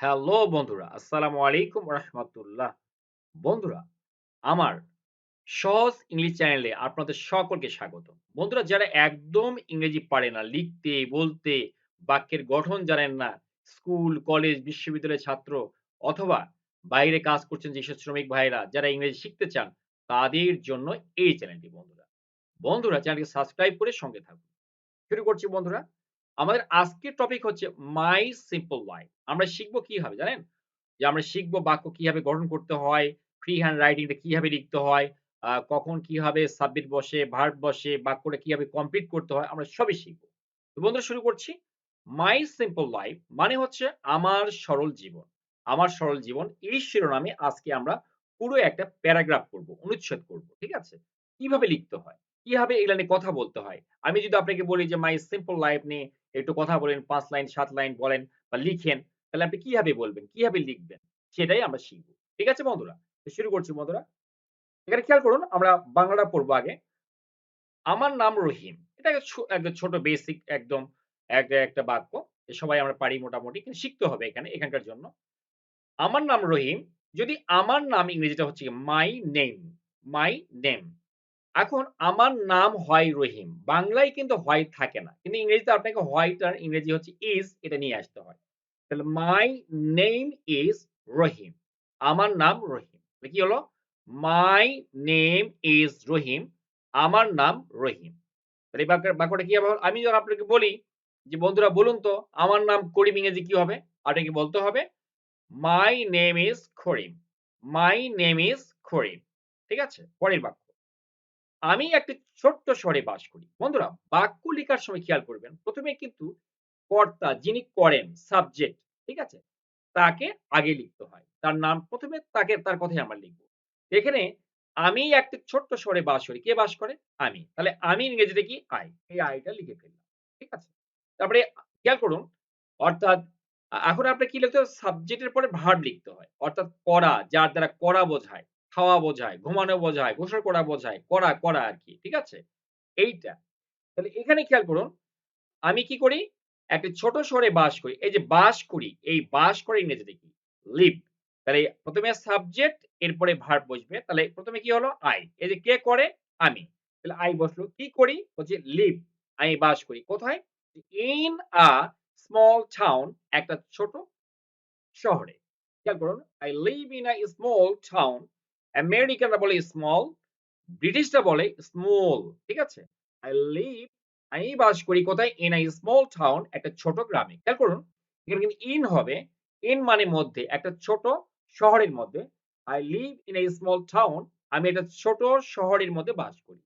Hello বন্ধুরা, আসসালামু আলাইকুম রাহমাতুল্লাহ। বন্ধুরা, আমার সহজ ইংলিশ চ্যানেলে আপনাদের সকলকে স্বাগতম। বন্ধুরা যারা একদম ইংরেজি পারে না, লিখতে, বলতে, বাক্যের গঠন জানেন না, স্কুল, কলেজ, বিশ্ববিদ্যালয়ের ছাত্র অথবা বাইরে কাজ করছেন যেসব শ্রমিক ভাইয়েরা যারা ইংরেজি শিখতে চান, তাদের জন্য এই চ্যানেলটি বন্ধুরা। বন্ধুরা চ্যানেলটি সাবস্ক্রাইব করে সঙ্গে থাকুন। শুরু করছি বন্ধুরা। আমাদের আজকের টপিক হচ্ছে মাই সিম্পল লাইফ। আমরা শিখব কিভাবে জানেন? যে আমরা শিখব বাক্য কিভাবে গঠন করতে হয়, ফ্রি হ্যান্ড রাইটিং টা কিভাবে লিখতে হয়, কখন কিভাবে সাবজেক্ট বসে, ভার্ব বসে, বাক্যটা কিভাবে কমপ্লিট করতে হয়, আমরা সবই শিখব। তো বন্ধুরা শুরু করছি। মাই সিম্পল লাইফ মানে হচ্ছে আমার সরল জীবন। আমার সরল জীবন এই শিরোনামে আজকে আমরা পুরো একটা প্যারাগ্রাফ করব, অনুচ্ছেদ করব। ঠিক আছে? কিভাবে লিখতে হয়? কিভাবে এগুলা নিয়ে কথা বলতে হয়? আমি যদি আপনাকে বলি যে মাই সিম্পল লাইফ নিয়ে একটু কথা বলেন, ৫ লাইন ৭ লাইন বলেন বা লিখেন, তাহলে আপনি কিভাবে বলবেন? কিভাবে লিখবেন? সেটাই আমরা শিখব। ঠিক আছে বন্ধুরা? তো শুরু করছি বন্ধুরা। এখানে খেয়াল করুন আমরা বাংলাটা পড়ব আগে। আমার নাম রহিম। এটা একটা ছোট বেসিক একদম একটা বাক্য। সবাই আমরা পারি মোটামুটি। কিন্তু শিখতে হবে এখানকার জন্য। আমার নাম রহিম। যদি আমার নাম ইংরেজিটা হচ্ছে গিয়ে মাই নেম, মাই নেম। এখন আমার নাম হয় রহিম। বাংলায় কিন্তু হয় থাকে না। কিন্তু ইংরেজিতে আপনাকে হয়টার ইংরেজি হচ্ছে is এটা নিয়ে আসতে হয়। তাহলে মাই নেম ইস রহিম। আমার নাম রহিম। তাহলে কি হলো? মাই নেম ইস রহিম। আমার নাম রহিম। তাহলে এই বাক্যটা কি হবে? আমি যখন আপনাকে বলি যে, "বন্ধুরা বলুন তো আমার নাম করিম ইংরেজি কি হবে?" আপনাকে বলতে হবে, "my name is Karim. My name is করিম।" ঠিক আছে? পরের বাক্য। আমি একটি ছোট্ট শহরে বাস করি। বন্ধুরা বাক্য লিখার সময় খেয়াল করবেন। ১ম এ কিন্তু কর্তা যিনি করেন সাবজেক্ট, ঠিক আছে? তাকে আগে লিখতে হয়। তার নাম ১ম এ তার কথাই আমরা লিখব। এখানে আমি একটি ছোট্ট শহরে বাস করি। কে বাস করে? আমি। তাহলে আমি ইংরেজিতে কি? I এই I টা লিখে ফেললাম। ঠিক আছে? তারপরে খেয়াল করুন অর্থাৎ এখন আপনার কি লিখতে হবে? সাবজেক্ট এর পরে ভার্ব লিখতে হয়। অর্থাৎ করা, যার দ্বারা করা বোঝায়, খাওয়া বোঝায়, ঘুমানো বোঝায়, গোসল করা বোঝায়, করা আরকি। ঠিক আছে? এইটা। তাহলে এখানে খেয়াল করুন আমি কি করি? একটি ছোট শহরে বাস করি। এই যে বাস করি, এই বাস করে ইংরেজিতে কি? লিভ। তাহলে ১ম এ সাবজেক্ট এরপরে ভার্ব বসবে। তাহলে ১ম এ কি হলো? I এই যে কে করে? আমি। তাহলে I বসলো। কি করি? হচ্ছে লিভ। আমি বাস করি। কোথায়? ইন আ স্মল টাউন একটা ছোট শহরে। খেয়াল করুন। I live in a small town আমেরিকানরা বলে স্মল, ব্রিটিশরা বলে স্মল। ঠিক আছে? I live আমি বাস করি কোথায়? In a small town একটা ছোট গ্রামে। খেয়াল করুন, এখানে কিন্তু ইন হবে। ইন মানে মধ্যে, একটা ছোট শহরের মধ্যে। I live in a small town আমি একটা ছোট শহরের মধ্যে বাস করি।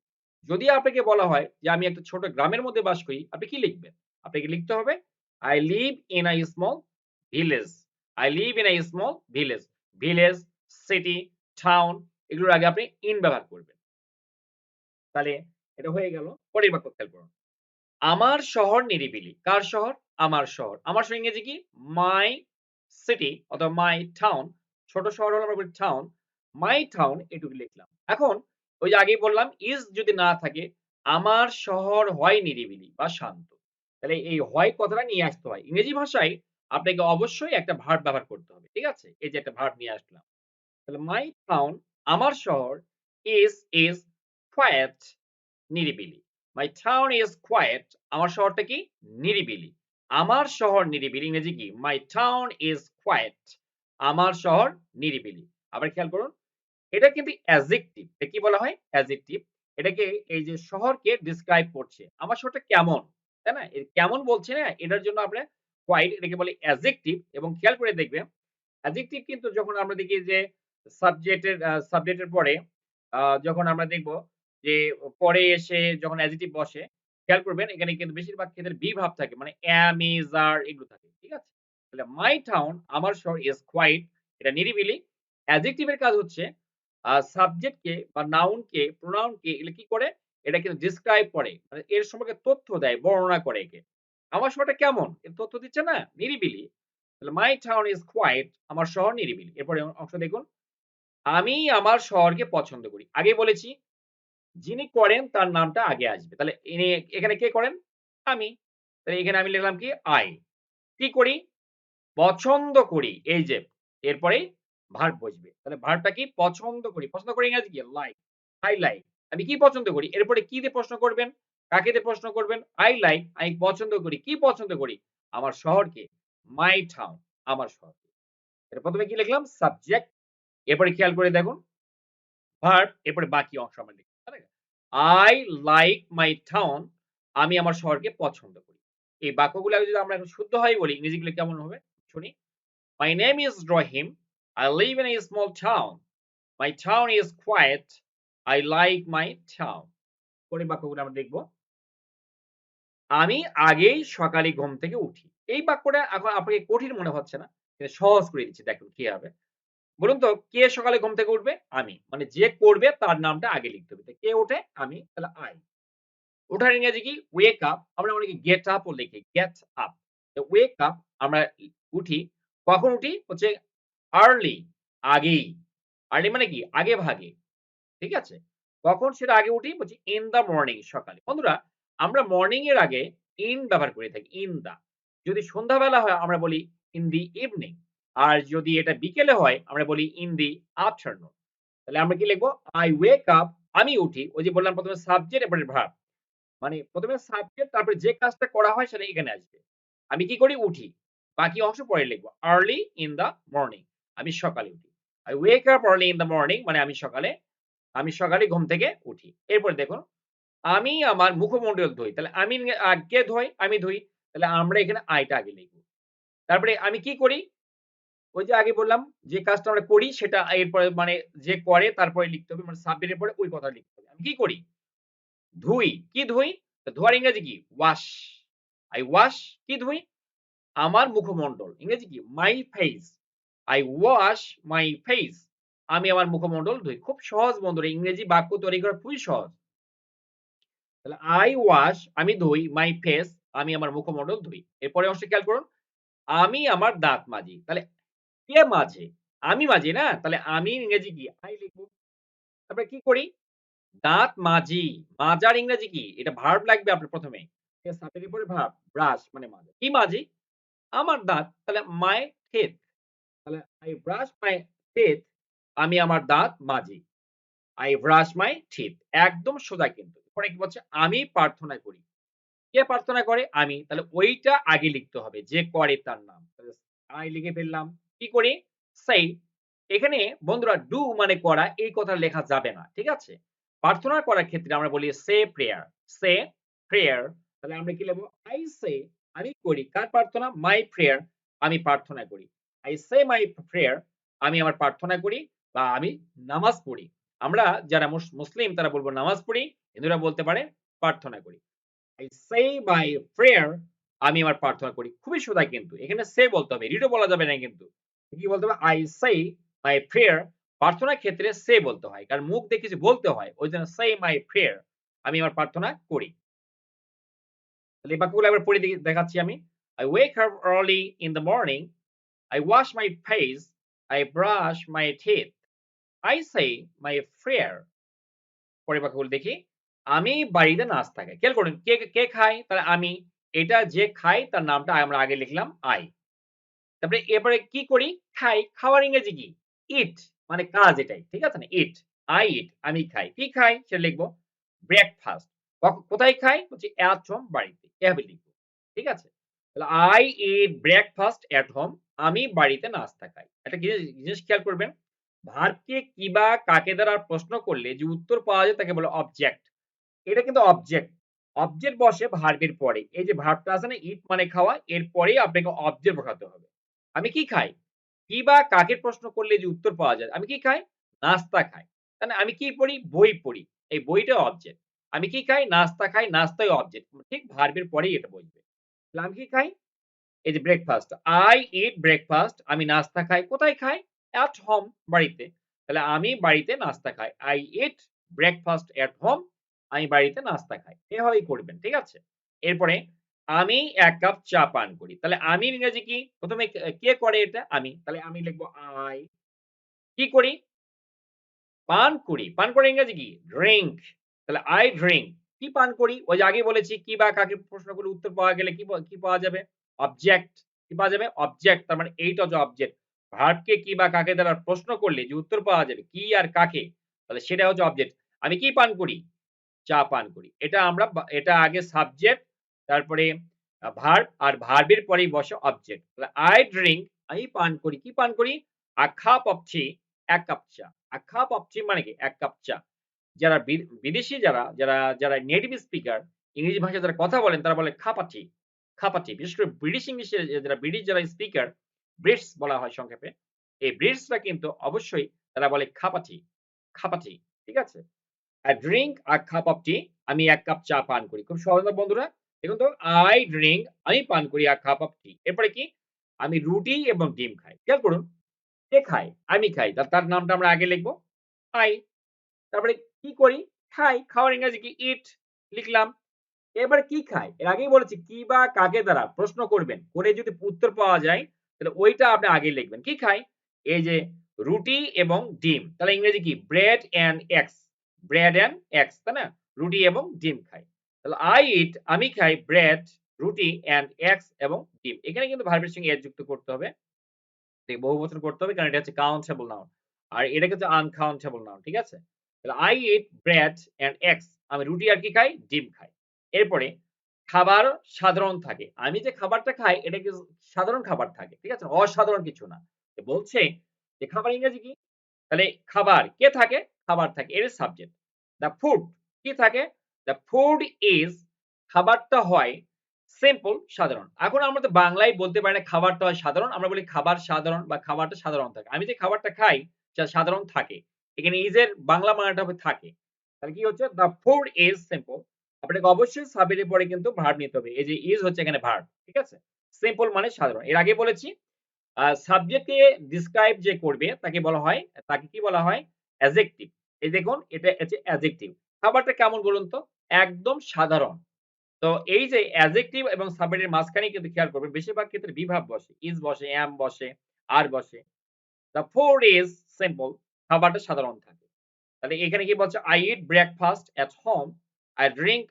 যদি আপনাকে বলা হয় যে আমি একটা ছোট গ্রামের মধ্যে বাস করি, আপনি কি লিখবেন? আপনাকে লিখতে হবে I live in a small village. I live in a small village. Village, city, town এগুলোর আগে আপনি ইন ব্যবহার করবেন। তাহলে এটা হয়ে গেল। পরের বাক্য খেয়াল করুন। আমার শহর নিরিবিলি। কার শহর? আমার শহর। আমার শহর ইংরেজি কি? মাই সিটি অথবা মাই টাউন। ছোট শহর হলে আমরা বলি টাউন। মাই টাউন এটুকু লিখলাম। এখন ওই যে আগেই বললাম ইস যদি না থাকে, আমার শহর হয় নিরিবিলি বা শান্ত। তাহলে এই হয় কথাটা নিয়ে আসতে হয়। ইংরেজি ভাষায় আপনাকে অবশ্যই একটা ভার্ব ব্যবহার করতে হবে। ঠিক আছে? এই যে একটা ভার্ব নিয়ে আসলাম। তাহলে মাই টাউন আমার শহর ইস ইস কোয়েট নিরিবিলি। মাই টাউন ইস কোয়েট আমার শহরটা কি? নিরিবিলি। আমার শহর নিরিবিলি ইংরেজি কি? মাই টাউন ইস কোয়েট আমার শহর নিরিবিলি। আবার খেয়াল করুন এটা কিন্তু অ্যাডজেক্টিভ। এটা কি বলা হয়? অ্যাডজেক্টিভ। এটাকে এই যে শহরকে ডেসক্রাইব করছে। আমার শহরটা কেমন? তাই না? কেমন বলছে না? এটার জন্য আমরা কোয়াইট এটাকে বলি অ্যাডজেক্টিভ এবং খেয়াল করে দেখবেন অ্যাডজেক্টিভ কিন্তু যখন আমরা দেখি যে সাবজেক্টের পরে যখন আমরা দেখব যে পরে এসে যখন অ্যাডজেক্টিভ বসে, খেয়াল করবেন এখানে কিন্তু বেশিরভাগ ক্ষেত্রে বি ভাব থাকে। মানে am, is, are এগুলো থাকে। ঠিক আছে? তাহলে মাই টাউন আমার শহর ইস কোয়াইট এটা নিরিবিলি। অ্যাডজেক্টিভ এর কাজ হচ্ছে সাবজেক্ট কে বা নাউন কে, প্রোনাউন কে এগুলো কি করে? এটা কিন্তু ডেসক্রাইব করে। মানে এর সম্পর্কে তথ্য দেয়, বর্ণনা করে একে। আমার শহরটা কেমন? এর তথ্য দিচ্ছে না? নিরিবিলি। তাহলে মাই টাউন ইস কোয়াইট আমার শহর নিরিবিলি। এরপরে অংশ দেখুন। আমি আমার শহরকে পছন্দ করি। আগেই বলেছি যিনি করেন তার নামটা আগে আসবে। তাহলে এখানে কে করেন? আমি। তাহলে এখানে আমি লিখলাম কি? I কি করি? পছন্দ করি। এই যে এরপরেই ভার্ব বসবে। তাহলে ভার্বটা কি? পছন্দ করি। পছন্দ করি ইংরেজি কি? লাইক। I like আমি কি পছন্দ করি? এরপরে কি দিয়ে প্রশ্ন করবেন? কাকে দিয়ে প্রশ্ন করবেন? I like আমি পছন্দ করি। কি পছন্দ করি? আমার শহরকে। My town আমার শহরকে। এটা ১ম এ কি লিখলাম? সাবজেক্ট এরপরে খেয়াল করে দেখুন ভার্ব এরপরে বাকি অংশ আমরা লিখব। তাই না? I like my town আমি আমার শহরকে পছন্দ করি। এই বাক্যগুলো যদি আমরা এখন শুদ্ধভাবে বলি ইংরেজিগুলো কেমন হবে? শুনি। My name is Rahim. I live in a small town. My town is quiet. I like my town. পরের বাক্যগুলো আমরা দেখব। আমি আগেই সকালে ঘুম থেকে উঠি। এই বাক্যটা এখন আপনাকে কঠিন মনে হচ্ছে না? কিন্তু সহজ করে দিচ্ছি দেখুন কি হবে। বলুন তো কে সকালে ঘুম থেকে উঠবে? আমি। মানে যে করবে তার নামটা আগে লিখতে হবে। কে ওঠে? আমি। তাহলে I ওঠার ইংরেজি কি? wake up আমরা অনেকে get up ও লিখি। get up তো wake up আমরা উঠি। কখন উঠি? হচ্ছে early আগেই। early মানে কি? আগে ভাগে। ঠিক আছে? কখন সেটা আগে উঠি? বলছি in the morning সকালে। বন্ধুরা আমরা মর্নিং এর আগে in ব্যবহার করে থাকি। in the যদি সন্ধ্যাবেলা হয় আমরা বলি in the evening আর যদি এটা বিকেলে হয় আমরা বলি in the afternoon তাহলে আমরা কি লিখব? I wake up আমি উঠি। ওই যে বললাম ১ম এ সাবজেক্ট এরপরে ভার্ব। মানে ১ম এ সাবজেক্ট তারপরে যে কাজটা করা হয় সেটা এখানে আসবে। আমি কি করি? উঠি। বাকি অংশ পরে লিখব। early in the morning আমি সকালে উঠি। I wake up early in the morning মানে আমি সকালে ঘুম থেকে উঠি। এরপরে দেখুন, আমি আমার মুখমণ্ডল ধুই। তাহলে আমি কে ধোয়? আমি ধুই। তাহলে আমরা এখানে I টা আগে লিখব। তারপরে আমি কি করি? ওই যে আগে বললাম যে কাজটা আমরা করি সেটা এরপরে মানে যে করে তারপরে লিখতে হবে। মানে সাবজেক্ট এর পরে ওই কথা লিখতে হবে। আমি কি করি? ধুই। কি ধুই? তো ধোয়ার ইংরেজি কি? ওয়াশ। I wash কি ধুই? আমার মুখমণ্ডল। ইংরেজি কি? My face. I wash my face. আমি আমার মুখমণ্ডল ধুই। খুব সহজ বন্ধুরা ইংরেজি বাক্য তৈরি করা খুবই সহজ। তাহলে I wash আমি ধুই my face আমি আমার মুখমণ্ডল ধুই। এরপরের অংশে খেয়াল করুন। আমি আমার দাঁত মাজি। তাহলে কে মাজে? আমি মাজি না? তাহলে আমি ইংরেজি কি? I লিখব। তারপরে কি করি? দাঁত মাজি। মাজার ইংরেজি কি? এটা ভার্ব লাগবে আপনার ১ম এ। ঠিক আছে? সাবজেক্ট এর পরে ভার্ব। ব্রাশ মানে মাজা। কি মাজি? আমার দাঁত। তাহলে my teeth তাহলে I brush my teeth আমি আমার দাঁত মাজি। I brush my teeth একদম সোজা কিন্তু। এরপরে কি বলছে? আমি প্রার্থনা করি। কে প্রার্থনা করে? আমি। তাহলে ওইটা আগে লিখতে হবে। যে করে তার নাম। তাহলে I লিখে ফেললাম। কি করি? say এখানে বন্ধুরা do মানে করা এই কথা লেখা যাবে না। ঠিক আছে? প্রার্থনা করার ক্ষেত্রে আমরা বলি say prayer say prayer তাহলে আমরা কি লিখব? I say আমি করি। কার প্রার্থনা? My prayer আমি প্রার্থনা করি। I say my prayer আমি আমার প্রার্থনা করি বা আমি নামাজ পড়ি। আমরা যারা মুসলিম তারা বলব নামাজ পড়ি। হিন্দুরা বলতে পারে প্রার্থনা করি। I say my prayer আমি আমার প্রার্থনা করি। খুবই সোজা কিন্তু। এখানে say বলতে হবে। read ও বলা যাবে না কিন্তু। কি বলতে হবে? I say my prayer প্রার্থনার ক্ষেত্রে say বলতে হয়। কারণ মুখ দিয়ে কিছু বলতে হয়। ওইজন্য say my prayer আমি আমার প্রার্থনা করি। তাহলে এই বাক্যগুলো একবার পড়ে দেখাচ্ছি আমি। I wake up early in the morning. I wash my face. I brush my teeth. I say my prayer পরের বাক্যগুলো দেখি। আমি বাড়িতে নাস্তা খাই। খেয়াল করুন কে খায়? তাহলে আমি। এটা যে খায় তার নামটা আমরা আগে লিখলাম I। তারপরে এরপরে কি করি? খাই। খাওয়ার ইংরেজি কি? eat মানে কাজ এটাই। ঠিক আছে না? eat I eat আমি খাই। কি খাই? সেটা লিখব। ব্রেকফাস্ট কোথায় খাই? হচ্ছে at home বাড়িতে। এভাবে লিখব। ঠিক আছে? তাহলে I eat breakfast at home আমি বাড়িতে নাস্তা খাই। একটা জিনিস খেয়াল করবেন। ভার্বকে কি বা কাকে দ্বারা প্রশ্ন করলে যে উত্তর পাওয়া যায় তাকে বলে অবজেক্ট। এটা কিন্তু অবজেক্ট। অবজেক্ট বসে ভার্বের পরে। এই যে ভার্বটা আছে না ইট মানে খাওয়া এর পরেই আপনাকে অবজেক্ট বসাতে হবে। আমি কি খাই? কি বা কাকে প্রশ্ন করলে যে উত্তর পাওয়া যায়। আমি কি খাই? নাস্তা খাই। তাহলে আমি কি পড়ি? বই পড়ি। এই বইটা অবজেক্ট। আমি কি খাই? নাস্তা খাই। নাস্তাই অবজেক্ট। ঠিক ভার্বের পরেই এটা বসবে। তাহলে আমি কি খাই? এই যে ব্রেকফাস্ট। I eat breakfast আমি নাস্তা খাই। কোথায় খাই? At home বাড়িতে। তাহলে আমি বাড়িতে নাস্তা খাই। I eat breakfast at home আমি বাড়িতে নাস্তা খাই। এভাবেই করবেন। ঠিক আছে? এরপরে আমি ১ কাপ চা পান করি। তাহলে আমির ইংরেজি কি? ১ম এ কে করে এটা? আমি। তাহলে আমি লিখব I কি করি? পান করি। পান করার ইংরেজি কি? ড্রিংক। তাহলে I drink কি পান করি? ওই যে আগেই বলেছি কি বা কাকে প্রশ্ন করলে উত্তর পাওয়া গেলে কি পাওয়া যাবে? অবজেক্ট। কি পাওয়া যাবে? অবজেক্ট তার মানে এইটা হচ্ছে অবজেক্ট। ভার্বকে কি বা কাকে দ্বারা প্রশ্ন করলে যে উত্তর পাওয়া যাবে কি আর কাকে, তাহলে সেটা হচ্ছে অবজেক্ট। আমি কি পান করি? চা পান করি। এটা আমরা এটা আগে সাবজেক্ট তারপরে ভার্ব আর ভার্বের পরেই বসে অবজেক্ট। তাহলে I drink আমি পান করি। কি পান করি? A cup of tea ১ cup চা। A cup of tea মানে কি? ১ কাপ চা। যারা বিদেশী যারা নেটিভ স্পিকার ইংরেজি ভাষায় যারা কথা বলেন তারা বলে খাপাটি, খাপাটি। বিশেষ করে ব্রিটিশ ইংলিশে যারা স্পিকার ব্রিটস বলা হয় সংক্ষেপে। এই ব্রিটসরা কিন্তু অবশ্যই তারা বলে খাপাটি, খাপাটি। ঠিক আছে? I drink a cup of tea আমি ১ কাপ চা পান করি। খুব সহজ না বন্ধুরা? দেখুন তো I drink আমি পান করি a cup of tea এরপরে কি? আমি রুটি এবং ডিম খাই। খেয়াল করুন, কে খায়? আমি খাই। তার নামটা আমরা আগে লিখব I তারপরে কি করি? খাই। খাওয়ার ইংরেজি কি? eat লিখলাম। এবারে কি খাই? এর আগেই বলেছি কি বা কাকে দ্বারা প্রশ্ন করবেন। করে যদি উত্তর পাওয়া যায় তাহলে ওইটা আপনি আগে লিখবেন। কি খাই? এই যে রুটি এবং ডিম। তাহলে ইংরেজি কি? bread and eggs bread and eggs তাই না? রুটি এবং ডিম খাই। তাহলে I eat আমি খাই bread রুটি and eggs এবং ডিম। এখানে কিন্তু ভার্বের সঙ্গে এর যুক্ত করতে হবে। বহুবচন করতে হবে কারণ এটা হচ্ছে countable noun। আর এটা কিন্তু uncountable noun। ঠিক আছে? তাহলে I eat bread and eggs আমি রুটি আর কি খাই? ডিম খাই। এরপরে খাবার সাধারণ থাকে। আমি যে খাবারটা খাই এটা কিন্তু সাধারণ খাবার থাকে। ঠিক আছে? অসাধারণ কিছু না। বলছে যে খাবার ইংরেজি কি? তাহলে খাবার কে থাকে? খাবার থাকে। এর সাবজেক্ট। The food কি থাকে? The food is খাবারটা হয় সিম্পল সাধারণ। এখন আমরা তো বাংলায় বলতে পারি না খাবারটা হয় সাধারণ। আমরা বলি খাবার সাধারণ বা খাবারটা সাধারণ থাকে। আমি যে খাবারটা খাই সেটা সাধারণ থাকে। এখানে is এর বাংলা মানেটা হবে থাকে। তাহলে কি হচ্ছে? The food is simple আপনাকে অবশ্যই সাবজেক্ট এর পরে কিন্তু ভার্ব নিতে হবে। এই যে is হচ্ছে এখানে ভার্ব। ঠিক আছে? সিম্পল মানে সাধারণ। এর আগে বলেছি সাবজেক্টকে ডিসক্রাইব যে করবে তাকে কি বলা হয়? অ্যাডজেক্টিভ। এই দেখুন এটা হচ্ছে অ্যাডজেক্টিভ। খাবারটা কেমন বলুন তো? একদম সাধারণ। তো এই যে অ্যাডজেক্টিভ এবং সাবজেক্টের মাঝখানে কিন্তু খেয়াল করবেন বেশিরভাগ ক্ষেত্রে বিভাব বসে। is বসে, am বসে, are বসে। The food is simple খাবারটা সাধারণ থাকে। তাহলে এখানে কি বলছে? I eat breakfast at home. I drink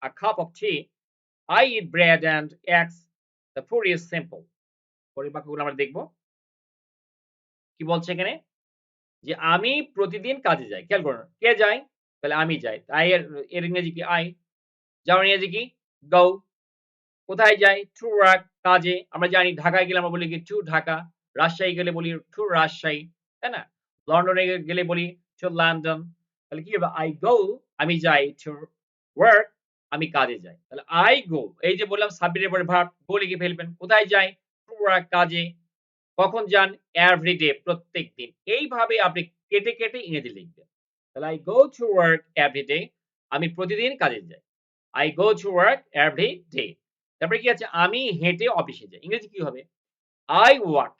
a cup of tea. I eat bread and eggs. The food is simple পরের বাক্যগুলো আমরা দেখব। কি বলছে এখানে? যে আমি প্রতিদিন কাজে যাই। খেয়াল করুন। কে যায়? তাহলে আমি যাই। এর ইংরেজি কি? I যাওয়ার ইংরেজি কি? Go কোথায় যাই? To work কাজে। আমরা জানি ঢাকায় গেলে আমরা বলি কি? To ঢাকা। রাজশাহী গেলে বলি to রাজশাহী। তাই না? লন্ডনে গেলে বলি to London তাহলে কি হবে? I go আমি যাই to work আমি কাজে যাই। তাহলে I go এই যে বললাম সাবজেক্ট এর পরে ভার্ব go লিখে ফেলবেন। কোথায় যাই? To work কাজে। কখন যান? এভরিডে প্রত্যেকদিন। এইভাবে আপনি কেটে ইংরেজি লিখবেন। তাহলে I go to work every day আমি প্রতিদিন কাজে যাই। I go to work every day তারপরে কি আছে? আমি হেঁটে অফিসে যাই। ইংরেজি কি হবে? I walk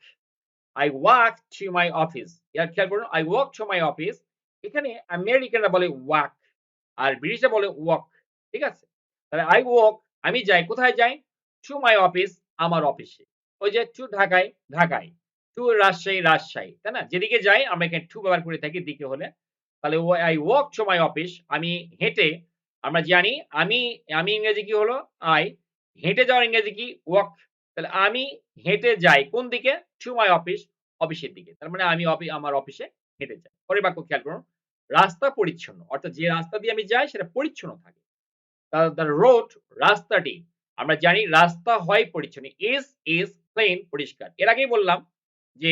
I walk to my office খেয়াল করুন I walk to my office এখানে আমেরিকানরা বলে walk আর ব্রিটিশরা বলে walk ঠিক আছে? তাহলে I walk আমি যাই কোথায় যাই? To my office আমার অফিসে। ওই যে to ঢাকায়, to রাজশাহী, তাই না? যেদিকে যাই আমরা এখানে to ব্যবহার করে থাকি দিকে হলে। তাহলে I walk to my office আমি হেঁটে আমরা জানি আমি আমি ইংরেজি কি হলো? I হেঁটে যাওয়ার ইংরেজি কি? walk তাহলে আমি হেঁটে যাই কোন দিকে? To my office অফিসের দিকে। তার মানে আমি আমার অফিসে হেঁটে যাই। পরের বাক্য খেয়াল করুন। রাস্তা পরিচ্ছন্ন। অর্থাৎ যে রাস্তা দিয়ে আমি যাই সেটা পরিচ্ছন্ন থাকে। the road রাস্তাটি আমরা জানি রাস্তা হয় পরিচ্ছন্ন। is clean পরিষ্কার। এর আগেই বললাম যে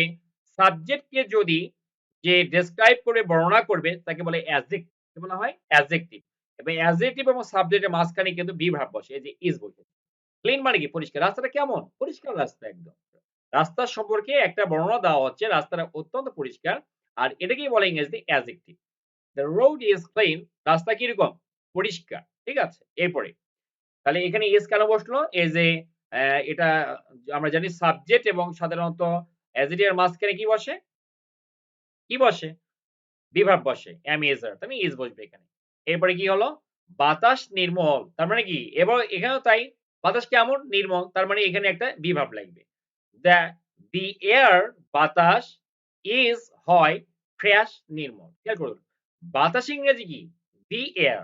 সাবজেক্ট কে যদি যে ডেসক্রাইব করে বর্ণনা করবে তাকে বলে অ্যাডজেক্টিভ। কি বলা হয়? অ্যাডজেক্টিভ। এবং অ্যাডজেক্টিভ এবং সাবজেক্টের মাঝখানে কিন্তু ভার্ব বসে। এই যে is বসে। ক্লিন মানে কি? পরিষ্কার। রাস্তাটা কেমন? পরিষ্কার রাস্তা একদম। রাস্তা সম্পর্কে একটা বর্ণনা দেওয়া হচ্ছে। রাস্তাটা অত্যন্ত পরিষ্কার। আর এটাকেই বলে ইংরেজিতে adjective. The road is clean রাস্তা কিরকম? পরিষ্কার। ঠিক আছে? এরপরে তাহলে এখানে is কেন বসলো? এই যে এটা আমরা জানি সাবজেক্ট এবং সাধারণত অ্যাডজেক্টিভ এর মাঝখানে কি বসে? কি বসে? verb বসে। am is are তাহলে is বসবে এখানে। এরপরে কি হলো? বাতাস নির্মল। তার মানে কি? এবার এখানেও তাই। বাতাস কেমন? নির্মল। তার মানে এখানে একটা verb লাগবে। The the air বাতাস is হয় ফ্রেশ নির্মল। খেয়াল করুন। বাতাস ইংরেজি কি? The air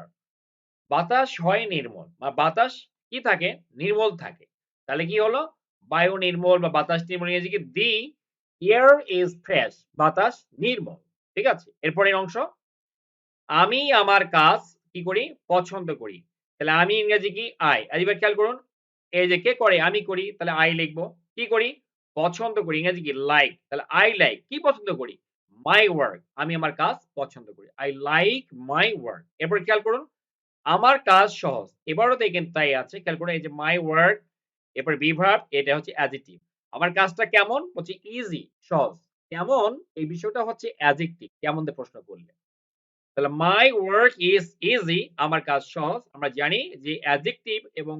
বাতাস হয় নির্মল। বা বাতাস কি থাকে? নির্মল থাকে। তাহলে কি হলো? বায়ু নির্মল বা বাতাস নির্মল ইংরেজি কি? The air is fresh. বাতাস নির্মল। ঠিক আছে? এরপরের অংশ আমি আমার কাজ কি করি? পছন্দ করি। তাহলে আমি ইংরেজি কি? I এবার খেয়াল করুন। এই যে কে করে? আমি করি। তাহলে I লিখব। কি করি? পছন্দ করি। ইংরেজি কি? লাইক। তাহলে I লাইক। কি পছন্দ করি? My work. আমি আমার কাজ পছন্দ করি। I like my work. এরপর খেয়াল করুন। আমার কাজ সহজ। এবারও দেখেন তাই আছে। খেয়াল করুন এই যে মাই ওয়ার্ক এরপর বিভার্ব এটা হচ্ছে অ্যাডজেক্টিভ। আমার কাজটা কেমন? হচ্ছে ইজি সহজ। কেমন? এই বিষয়টা হচ্ছে অ্যাডজেক্টিভ। কেমন দিয়ে প্রশ্ন করলে। তাহলে মাই ওয়ার্ক ইজ ইজি আমার কাজ সহজ। আমরা জানি যে অ্যাডজেক্টিভ এবং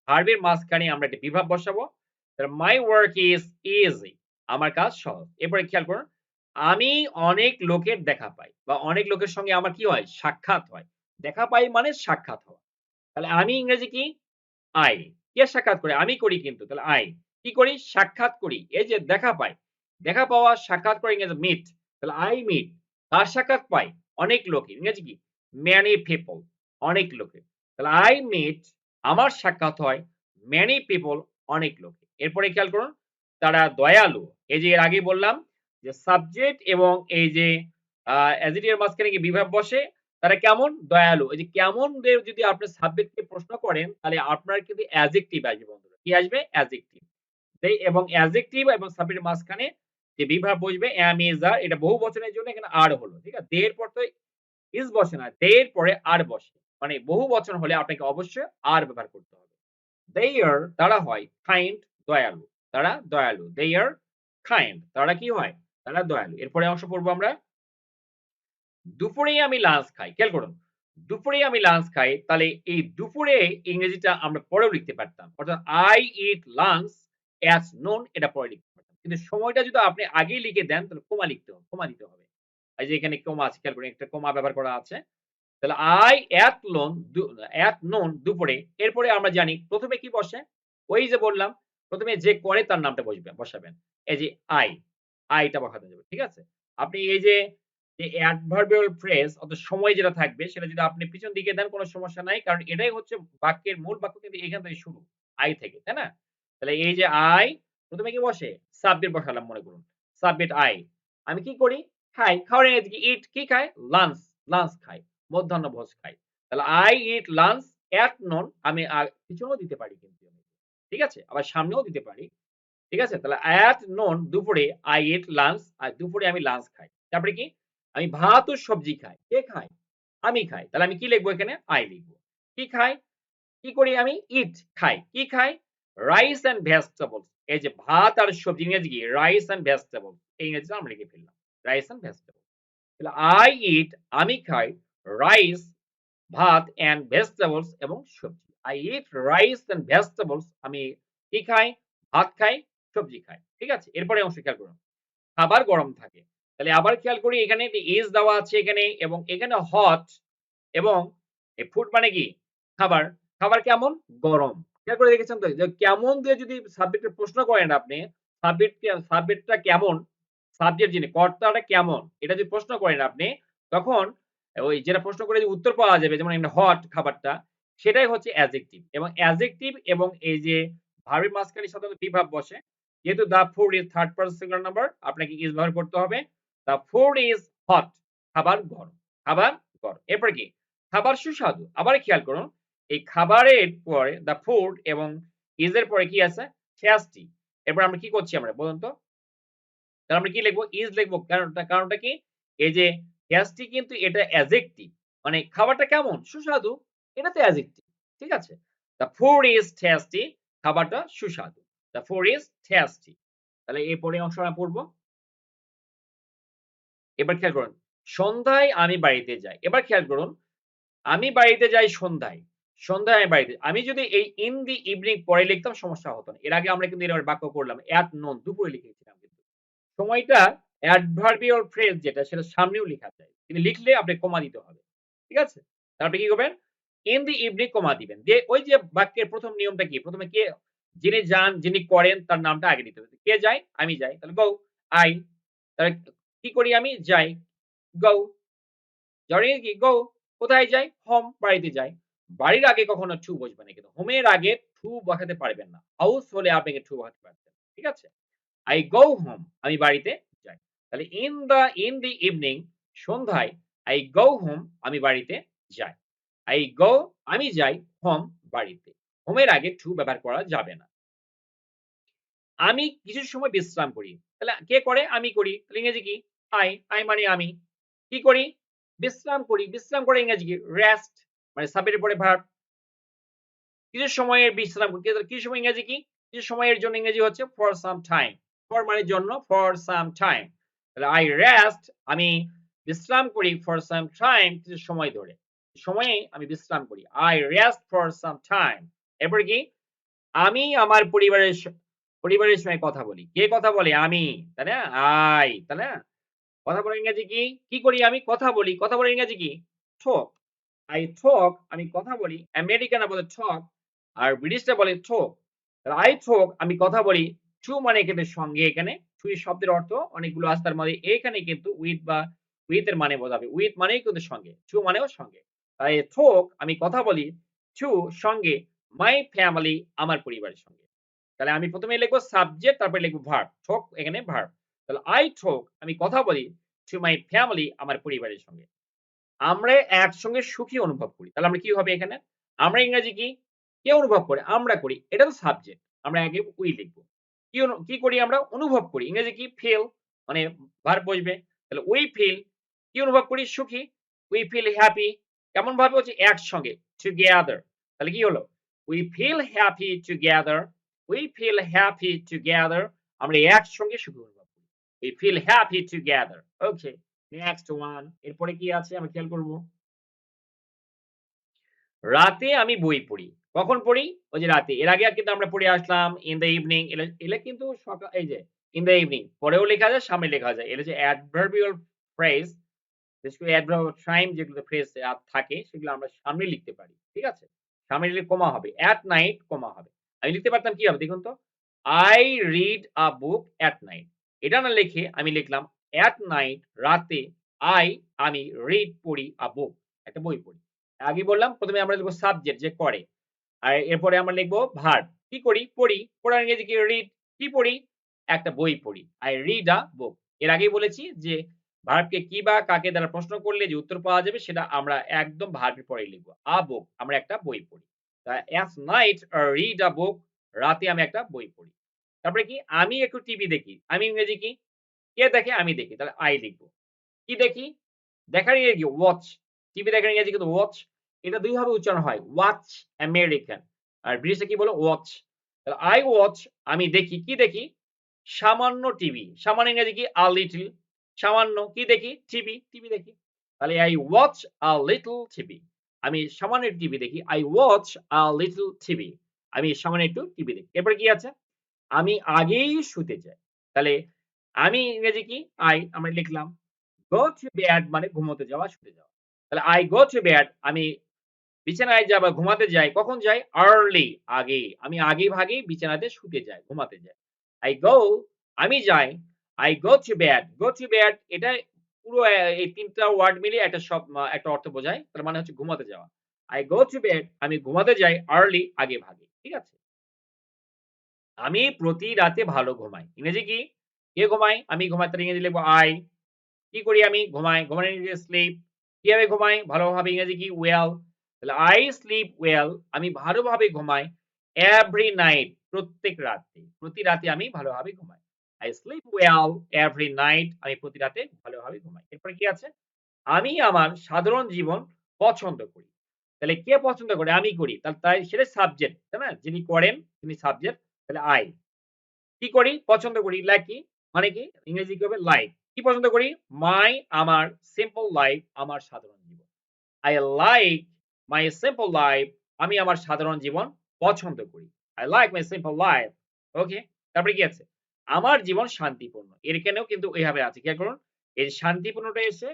ভার্ব এর মাঝখানে আমরা একটা বিভাব বসাবো। তাহলে মাই ওয়ার্ক ইজ ইজি আমার কাজ সহজ। এরপরে খেয়াল করুন, আমি অনেক লোকের দেখা পাই বা অনেক লোকের সঙ্গে আমার কি হয়? সাক্ষাৎ হয়। দেখা পাই মানে সাক্ষাৎ হওয়া। তাহলে আমি ইংরেজি কি? I কে সাক্ষাৎ করে? আমি করি কিন্তু। তাহলে I কি করি? সাক্ষাৎ করি। এই যে দেখা পাই। দেখা পাওয়া সাক্ষাৎ করে ইংরেজি মিট। তাহলে I meet কার সাক্ষাৎ পাই? অনেক লোকের। ইংরেজি কি? many people অনেক লোকের। তাহলে I meet আমার সাক্ষাৎ হয় many people অনেক লোকের। এরপরে খেয়াল করুন তারা দয়ালু। এই যে এর আগেই বললাম যে সাবজেক্ট এবং এই যে adjective এর মাঝখানে কি বিভাব বসে তারা কেমন? দয়ালু। এই যে কেমন দিয়ে যদি আপনি সাবজেক্টকে প্রশ্ন করেন, তাহলে আপনার কিন্তু অ্যাডজেক্টিভ আসবে বন্ধুরা। কি আসবে? অ্যাডজেক্টিভ। এবং অ্যাডজেক্টিভ এবং সাবজেক্টের মাঝখানে যে বিভাব বসবে am, is, are এটা বহু বচনের জন্য এখানে are হলো। ঠিক আছে? they এর পর তো is বসে না। they এর পরে are বসে। মানে বহু বচন হলে আপনাকে অবশ্যই are ব্যবহার করতে হবে। they are তারা হয় kind দয়ালু। তারা দয়ালু। they are kind তারা কি হয়? তারা দয়ালু। এরপরে অংশ পড়বো আমরা দুপুরেই আমি লাঞ্চ খাই। খেয়াল করুন। দুপুরেই আমি লাঞ্চ খাই। তাহলে এই দুপুরে ইংরেজিটা আমরা পরেও লিখতে পারতাম। অর্থাৎ I eat lunch at noon এটা পরে লিখতে পারতাম। কিন্তু সময়টা যদি আপনি আগেই লিখে দেন তাহলে কমা লিখতে হবে, কমা দিতে হবে। এই যে এখানে কমা আছে খেয়াল করুন একটা কমা ব্যবহার করা আছে। তাহলে I at noon at noon দুপুরে এরপরে আমরা জানি ১ম এ কি বসে? ওই যে বললাম ১ম এ যে করে তার নামটা বসাবেন। এই যে I টা বসাতে যাবে। ঠিক আছে? আপনি এই যে adverbial phrase অর্থাৎ সময় যেটা থাকবে সেটা যদি আপনি পিছন দিকে দেন কোন সমস্যা নাই। কারণ এটাই হচ্ছে বাক্যের মূল বাক্য কিন্তু এখান থেকে শুরু। I থেকে, তাই না? তাহলে এই যে I ১ম এ কি বসে? সাবজেক্ট বসালাম মনে করুন। সাবজেক্ট I আমি কি করি? খাই। খাওয়ার ইংরেজি কি? eat কি খাই? লাঞ্চ, লাঞ্চ খাই। মধ্যাহ্নভোজ খাই। তাহলে I eat lunch at noon আমি পিছনেও দিতে পারি কিন্তু। ঠিক আছে? আবার সামনেও দিতে পারি। ঠিক আছে? তাহলে at noon দুপুরে I eat lunch আর দুপুরে আমি লাঞ্চ খাই। তারপরে কি? আমি ভাত ও সবজি খাই। কে খায়? আমি খাই। তাহলে আমি কি লিখবো এখানে? I লিখব। কি খাই? কি করি আমি? eat খাই। কি খাই? Rice and vegetables. এই যে ভাত আর সবজি ইংরেজি কি? Rice and vegetables. এই ইংরেজিটা আমরা লিখে ফেললাম। Rice and vegetables. তাহলে I eat আমি খাই রাইস ভাত অ্যান্ড ভেজিটেবলস এবং সবজি। I eat rice and vegetables আমি কি খাই? ভাত খাই, সবজি খাই। ঠিক আছে? এরপরের অংশ খেয়াল করুন। খাবার গরম থাকে। তাহলে আবার খেয়াল করি এখানে একটি is দেওয়া আছে এখানে এবং এখানে hot এবং এই ফুড মানে কি? খাবার। খাবার কেমন? গরম। খেয়াল করে দেখেছেন তো? যে কেমন দিয়ে যদি সাবজেক্টের প্রশ্ন করেন আপনি, সাবজেক্টটা কেমন? সাবজেক্ট যিনি কর্তাটা কেমন? এটা যদি প্রশ্ন করেন আপনি, তখন ওই যেটা প্রশ্ন করে যে উত্তর পাওয়া যাবে যেমন এখানে হট খাবারটা, সেটাই হচ্ছে অ্যাডজেক্টিভ এবং অ্যাডজেক্টিভ এবং এই যে ভার্বের মাঝখানে সাধারণত বিভাব বসে। যেহেতু the food is third person singular number আপনাকে is ব্যবহার করতে হবে। The food is hot খাবার গরম, খাবার গরম। এরপরে কি? খাবার সুস্বাদু। আবার খেয়াল করুন, এই খাবারের পরে the food এবং is এর পরে কি আছে? tasty এরপর আমরা কি করছি আমরা বলুন তো? তাহলে আমরা কি লিখব? is লিখব। কারণটা কি? এই যে tasty কিন্তু এটা অ্যাডজেক্টিভ। মানে খাবারটা কেমন? সুস্বাদু। এটা তো অ্যাডজেক্টিভ। ঠিক আছে? The food is tasty খাবারটা সুস্বাদু। The food is tasty তাহলে এই পরের অংশ আমরা পড়ব। এবার খেয়াল করুন। সন্ধ্যায় আমি বাড়িতে যাই। এবার খেয়াল করুন আমি বাড়িতে যাই সন্ধ্যায়। সন্ধ্যায় আমি বাড়িতে আমি যদি এই in the evening পরে লিখতাম সমস্যা হতো না। এর আগে আমরা কিন্তু এরকম বাক্য করলাম। at noon দুপুরে লিখেছিলাম কিন্তু। সময়টা adverbial phrase যেটা সেটা সামনেও লিখা যায়। কিন্তু লিখলে আপনাকে কমা দিতে হবে। ঠিক আছে? তারপরে কি করবেন? in the evening কমা দিবেন। দিয়ে ওই যে বাক্যের ১ম নিয়মটা কি? ১ম এ কে যিনি যান, যিনি করেন তার নামটা আগে দিতে হবে। কে যায়? আমি যাই। তাহলে go I তাহলে কি করি আমি? যাই। go যাওয়ার আগে কি? go কোথায় যাই? হোম বাড়িতে যাই। বাড়ির আগে কখনো to বসবে না কিন্তু। হোমের আগে to বসাতে পারবেন না। হাউস হলে আপনাকে to বসাতে পারবেন। ঠিক আছে? I go home আমি বাড়িতে যাই। তাহলে in the evening সন্ধ্যায় I go home আমি বাড়িতে যাই। I go আমি যাই home বাড়িতে। home এর আগে to ব্যবহার করা যাবে না। আমি কিছু সময় বিশ্রাম করি। তাহলে কে করে? আমি করি। তাহলে ইংরেজি কি? I মানে আমি। কি করি? বিশ্রাম করি। বিশ্রাম করে ইংরেজি কি? Rest মানে সাবজেক্টের পরে ভার্ব। কিছু সময়ের বিশ্রাম করি। কিছু সময় ইংরেজি কি? কিছু সময়ের জন্য ইংরেজি হচ্ছে for some time. for মানে জন্য for some time. তাহলে I rest আমি বিশ্রাম করি for some time কিছু সময় ধরে। সময়ে আমি বিশ্রাম করি। I rest for some time. এরপরে কি? আমি আমার পরিবারের সঙ্গে কথা বলি। কে কথা বলে? আমি। তাই না? তাই না? কথা বলার ইংরেজি কি? কি করি আমি? কথা বলি। কথা বলার ইংরেজি কি? talk. I talk আমি কথা বলি। আমেরিকানরা বলে talk আর ব্রিটিশরা বলে talk। তাহলে I talk আমি কথা বলি। to মানে এখানে সঙ্গে এখানে। to এই শব্দের অর্থ অনেকগুলো আছে তার মধ্যে এখানে কিন্তু with বা with এর মানে বোঝাবে। with মানেই কিন্তু সঙ্গে। to মানেও সঙ্গে। তাই talk আমি কথা বলি to সঙ্গে my family আমার পরিবারের সঙ্গে। তাহলে আমি ১ম এ লিখব সাবজেক্ট তারপরে লিখব ভার্ব। talk এখানে ভার্ব। তাহলে I talk আমি কথা বলি to my family আমার পরিবারের সঙ্গে। আমরা একসঙ্গে সুখী অনুভব করি। তাহলে আমরা কি হবে এখানে? আমরা ইংরেজি কি? কে অনুভব করে? আমরা করি। এটা তো সাবজেক্ট। আমরা আগে we লিখব। কি করি আমরা? অনুভব করি। ইংরেজি কি? feel মানে ভার্ব বসবে। তাহলে we feel কি অনুভব করি? সুখী। we feel happy কেমন ভাবে হচ্ছে? একসঙ্গে together তাহলে কি হলো? we feel happy together we feel happy together আমরা একসঙ্গে সুখী অনুভব করি। we feel happy together okay. Next one এরপরে কি আছে আমরা খেয়াল করব। রাতে আমি বই পড়ি। কখন পড়ি? ওই যে রাতে। এর আগে কিন্তু আমরা পড়ে আসলাম in the evening এগুলা কিন্তু এই যে in the evening পরেও লেখা যায়, সামনে লেখা যায়। এটা যে adverbial phrase বিশেষ করে adverb টাইম যেগুলো ফ্রেজ থাকে সেগুলো আমরা সামনে লিখতে পারি। ঠিক আছে? সামনে লিখলে কমা হবে। at night কমা হবে। আমি লিখতে পারতাম কি হবে দেখুন তো? I read a book at night এটা না লিখে আমি লিখলাম at night রাতে আমি read পড়ি a book একটা বই পড়ি। আগে বললাম ১ম এ আমরা লিখব সাবজেক্ট যে করে। আর এরপরে আমরা লিখব ভার্ব। কি করি? পড়ি। পড়ার ইংরেজি কি? রিড। কি পড়ি? একটা বই পড়ি। I read a book এর আগেই বলেছি যে ভার্বকে কি বা কাকে দ্বারা প্রশ্ন করলে যে উত্তর পাওয়া যাবে সেটা আমরা একদম ভার্বের পরেই লিখব। A book আমরা একটা বই পড়ি। at night read a book রাতে আমি একটা বই পড়ি। তারপরে কি? আমি একটু টিভি দেখি। আমি ইংরেজি কি? কে দেখে? আমি দেখি। তাহলে I লিখব। কি দেখি? দেখার ইংরেজি কি? ওয়াচ। টিভি দেখার ইংরেজি কিন্তু ওয়াচ। এটা ২ ভাবে উচ্চারণ হয়। Watch American. আর ব্রিটিশে কি বলে? ওয়াচ। তাহলে I watch আমি দেখি। কি দেখি? সামান্য টিভি। সামান্য ইংরেজি কি? a little সামান্য কি দেখি? টিভি দেখি। তাহলে I watch a little TV আমি সামান্য একটু টিভি দেখি। I watch a little TV আমি সামান্য একটু টিভি দেখি। এরপরে কি আছে? আমি আগেই শুতে যাই। তাহলে আমি ইংরেজি কি? আমরা লিখলাম। go to bed মানে ঘুমোতে যাওয়া, শুতে যাওয়া। তাহলে I go to bed আমি বিছানায় যাই বা ঘুমাতে যাই। কখন যাই? early আগে। আমি আগে ভাগেই বিছানাতে শুতে যাই, ঘুমাতে যাই। I go আমি যাই। I go to bed go to bed এটা পুরো এই ৩ টা ওয়ার্ড মিলিয়ে একটা অর্থ বোঝায়। তার মানে হচ্ছে ঘুমাতে যাওয়া। I go to bed আমি ঘুমাতে যাই early আগে ভাগে। ঠিক আছে? আমি প্রতি রাতে ভালো ঘুমাই। ইংরেজি কি? কে ঘুমায়? আমি ঘুমাই। তাহলে ইংরেজি লিখব I কি করি আমি? ঘুমাই। ঘুমানোর ইংরেজি sleep কিভাবে ঘুমাই? ভালোভাবে ইংরেজি কি? well তাহলে I sleep well আমি ভালোভাবে ঘুমাই every night প্রত্যেক রাতে। প্রতি রাতে আমি ভালোভাবে ঘুমাই। I sleep well every night আমি প্রতি রাতে ভালোভাবে ঘুমাই। এরপরে কি আছে? আমি আমার সাধারণ জীবন পছন্দ করি। তাহলে কে পছন্দ করে? আমি করি। তাই সেটা সাবজেক্ট, তাই না? যিনি করেন তিনি সাবজেক্ট। তাহলে I কি করি? পছন্দ করি। লাইক কি? মানে কি? ইংরেজি কি হবে? লাইক। কি পছন্দ করি? আমার সিম্পল লাইফ আমার সাধারণ জীবন। I like my simple life আমি আমার সাধারণ জীবন পছন্দ করি। I like my simple life ওকে। তারপরে কি আছে? আমার জীবন শান্তিপূর্ণ। এখানেও কিন্তু এভাবে আছে। খেয়াল করুন। এই শান্তিপূর্ণটা এসে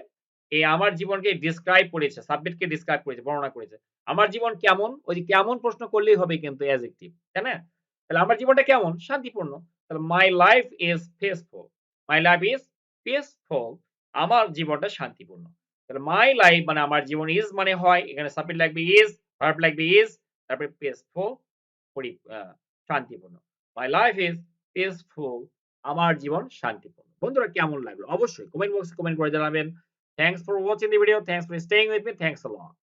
আমার জীবনকে ডিসক্রাইব করেছে, সাবজেক্টকে ডিসক্রাইব করেছে, বর্ণনা করেছে। আমার জীবন কেমন? ওই যে কেমন প্রশ্ন করলেই হবে কিন্তু অ্যাডজেক্টিভ। তাই না? তাহলে আমার জীবনটা কেমন? শান্তিপূর্ণ। তাহলে my life is peaceful. My life is peaceful আমার জীবনটা শান্তিপূর্ণ। তাহলে my life মানে আমার জীবন is মানে হয়, এখানে সাবজেক্ট লাগবে is, ভার্ব লাগবে is, তারপরে peaceful পরি আ শান্তিপূর্ণ। My life is পিসফুল, আমার জীবন শান্তিপূর্ণ। বন্ধুরা কেমন লাগলো? অবশ্যই কমেন্ট বক্সে কমেন্ট করে জানাবেন। Thanks for watching the video. Thanks for staying with me. Thanks a lot.